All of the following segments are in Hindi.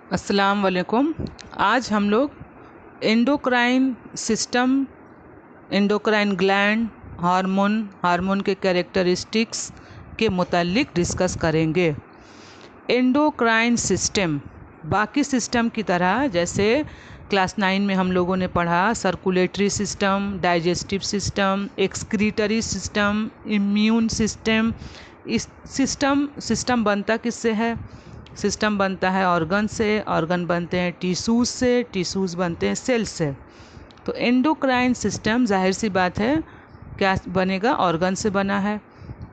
अस्सलाम वालेकुम। आज हम लोग endocrine system, endocrine gland, hormone के कैरेक्टरिस्टिक्स के मुतालिक डिस्कस करेंगे। एंडोक्राइन सिस्टम बाकी सिस्टम की तरह, जैसे क्लास 9 में हम लोगों ने पढ़ा circulatory system, digestive system, excretory system, immune system. इस सिस्टम बनता किससे है? सिस्टम बनता है ऑर्गन से, ऑर्गन बनते हैं टिश्यूज़ से, टिश्यूज़ बनते हैं सेल से। तो एंडोक्राइन सिस्टम जाहिर सी बात है क्या बनेगा? ऑर्गन से बना है।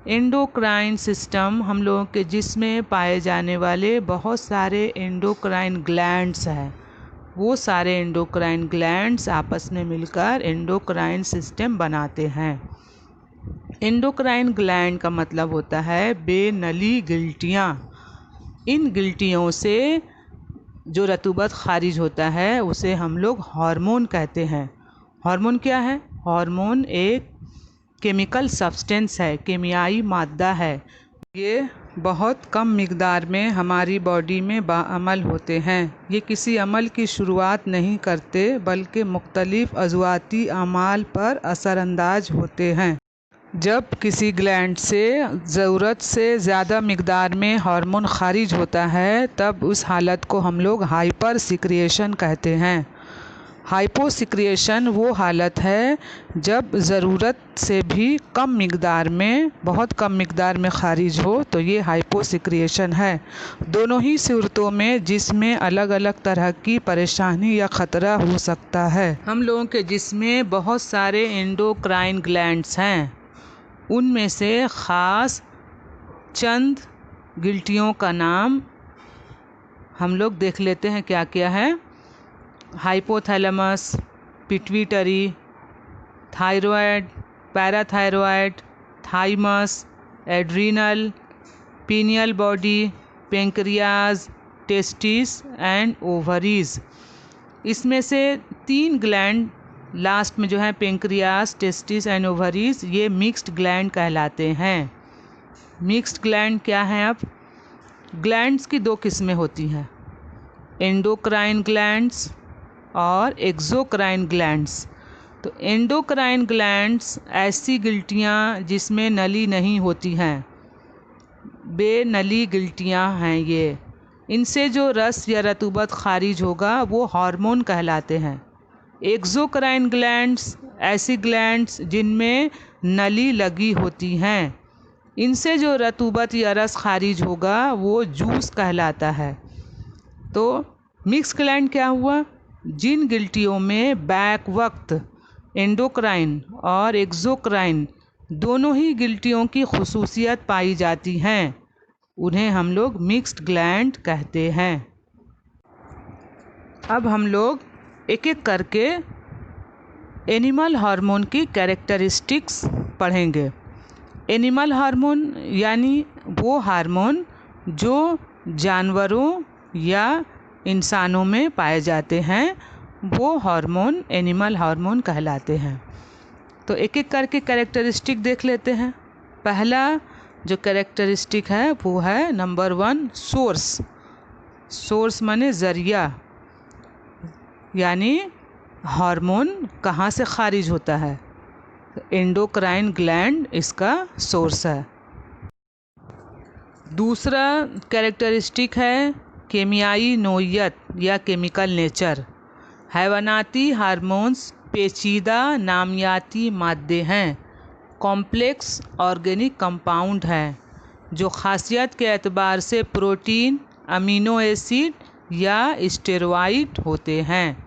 एंडोक्राइन सिस्टम हम लोगों के जिस्म में पाए जाने वाले बहुत सारे एंडोक्राइन ग्लैंड्स हैं। वो सारे एंडोक्राइन ग्लैंड्स आपस में मिलकर एंडोक्राइन सिस्टम बनाते हैं। एंडोक्राइन ग्लैंड का मतलब होता है बेनली गिल्टियाँ। इन गिल्टियों से जो रतूबत खारिज होता है उसे हम लोग हार्मोन कहते हैं। हार्मोन क्या है? हार्मोन एक केमिकल सब्सटेंस है, केमियाई मादा है। ये बहुत कम मिक़दार में हमारी बॉडी में बाअमल होते हैं। ये किसी अमल की शुरुआत नहीं करते बल्कि मुख्तलिफ़ अज़वाती अमाल पर असरअंदाज होते हैं। जब किसी ग्लैंड से ज़रूरत से ज़्यादा मिक़दार में हार्मोन खारिज होता है तब उस हालत को हम लोग हाइपर सिक्रिएशन कहते हैं। हाइपो सिक्रिएशन वो हालत है जब ज़रूरत से भी कम मिक़दार में, बहुत कम मिक़दार में खारिज हो, तो ये हाइपो सिक्रिएशन है। दोनों ही सूरतों में जिसमें अलग अलग तरह की परेशानी या ख़तरा हो सकता है। हम लोगों के जिस्म में बहुत सारे एंडोक्राइन ग्लैंड्स हैं। उनमें से ख़ास चंद गिल्टियों का नाम हम लोग देख लेते हैं क्या क्या है। Hypothalamus, pituitary, thyroid, parathyroid, thymus, adrenal, pineal body, pancreas, testis and ovaries. इसमें से 3 ग्लैंड लास्ट में जो है पेंक्रियास, टेस्टिस एंड ओवरीज, ये मिक्स्ड ग्लैंड कहलाते हैं। मिक्स्ड ग्लैंड क्या हैं? अब ग्लैंड्स की 2 किस्में होती हैं, एंडोक्राइन ग्लैंड्स और एक्सोक्राइन ग्लैंड्स। तो एंडोक्राइन ग्लैंड्स ऐसी गिल्टियाँ जिसमें नली नहीं होती हैं, बेनली गिल्टियाँ हैं ये। इनसे जो रस या रतूबत खारिज होगा वो हार्मोन कहलाते हैं। एक्सोक्राइन ग्लैंड्स ऐसी ग्लैंड्स जिनमें नली लगी होती हैं, इनसे जो रतूबत या रस खारिज होगा वो जूस कहलाता है। तो मिक्स ग्लैंड क्या हुआ? जिन गिल्टियों में बैक वक्त एंडोक्राइन और एक्सोक्राइन दोनों ही गिल्टियों की खुसूसियत पाई जाती हैं, उन्हें हम लोग मिक्स्ड ग्लैंड कहते हैं। अब हम लोग एक एक करके एनिमल हार्मोन की कैरेक्टरिस्टिक्स पढ़ेंगे। एनिमल हार्मोन यानी वो हार्मोन जो जानवरों या इंसानों में पाए जाते हैं, वो हार्मोन एनिमल हार्मोन कहलाते हैं। तो एक एक करके कैरेक्टरिस्टिक देख लेते हैं। पहला जो कैरेक्टरिस्टिक है वो है नंबर 1 सोर्स। सोर्स माने ज़रिया, यानी हार्मोन कहाँ से खारिज होता है? एंडोक्राइन ग्लैंड इसका सोर्स है। दूसरा कैरेक्टरिस्टिक है केमियाई नोयत या केमिकल नेचर। हैवानाती हार्मोन्स पेचीदा नामियाती मादे हैं, कॉम्प्लेक्स ऑर्गेनिक कंपाउंड हैं जो खासियत के एतबार से प्रोटीन, अमीनो एसिड या स्टेरॉइड होते हैं।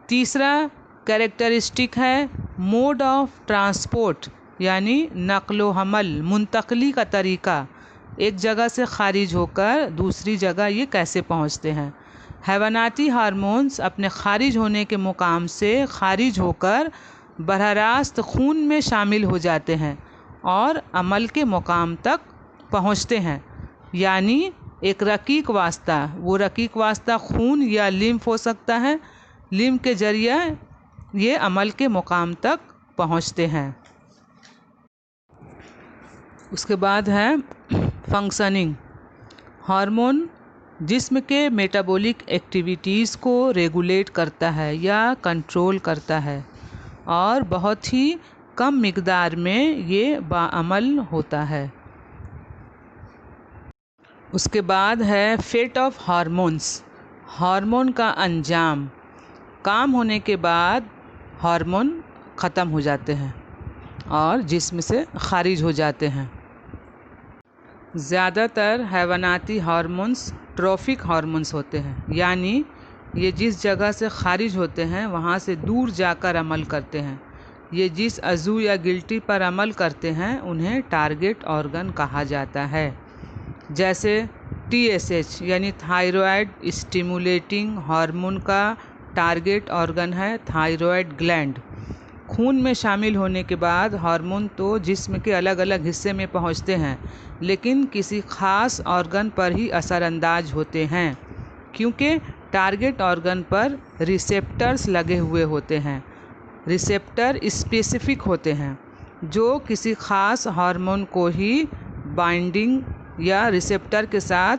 तीसरा कैरेक्टरिस्टिक है मोड ऑफ ट्रांसपोर्ट, यानी नक़्लो हमल, मुंतकली का तरीका। एक जगह से खारिज होकर दूसरी जगह ये कैसे पहुंचते हैं। हैवानाती हार्मोन्स अपने खारिज होने के मुकाम से खारिज होकर बरह रास्त खून में शामिल हो जाते हैं और अमल के मुकाम तक पहुंचते हैं। यानी एक रकीक वास्ता, वो रकीक वास्ता खून या लिम्फ हो सकता है, लिम्फ के ज़रिए ये अमल के मुकाम तक पहुंचते हैं। उसके बाद है फंक्शनिंग। हार्मोन जिस्म के मेटाबॉलिक एक्टिविटीज़ को रेगुलेट करता है या कंट्रोल करता है और बहुत ही कम मिकदार में ये बाअमल होता है। उसके बाद है फेट ऑफ हार्मोन्स। हार्मोन का अंजाम, काम होने के बाद हार्मोन ख़त्म हो जाते हैं और जिस्म से खारिज हो जाते हैं। ज़्यादातर हैवानाती हार्मोन्स ट्रॉफिक हार्मोन्स होते हैं, यानी ये जिस जगह से खारिज होते हैं वहाँ से दूर जाकर अमल करते हैं। ये जिस अज़ू या गिल्टी पर अमल करते हैं उन्हें टारगेट ऑर्गन कहा जाता है। जैसे TSH यानी थायराइड स्टिमुलेटिंग हार्मोन का टारगेट ऑर्गन है थायराइड ग्लैंड। खून में शामिल होने के बाद हार्मोन तो जिस्म के अलग अलग हिस्से में पहुंचते हैं, लेकिन किसी ख़ास ऑर्गन पर ही असरअंदाज होते हैं, क्योंकि टारगेट ऑर्गन पर रिसेप्टर्स लगे हुए होते हैं। रिसेप्टर स्पेसिफिक होते हैं जो किसी ख़ास हार्मोन को ही बाइंडिंग या रिसेप्टर के साथ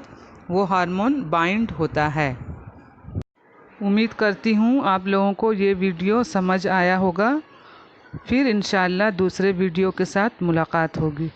वो हार्मोन बाइंड होता है। उम्मीद करती हूँ आप लोगों को ये वीडियो समझ आया होगा। फिर इंशाअल्लाह दूसरे वीडियो के साथ मुलाकात होगी।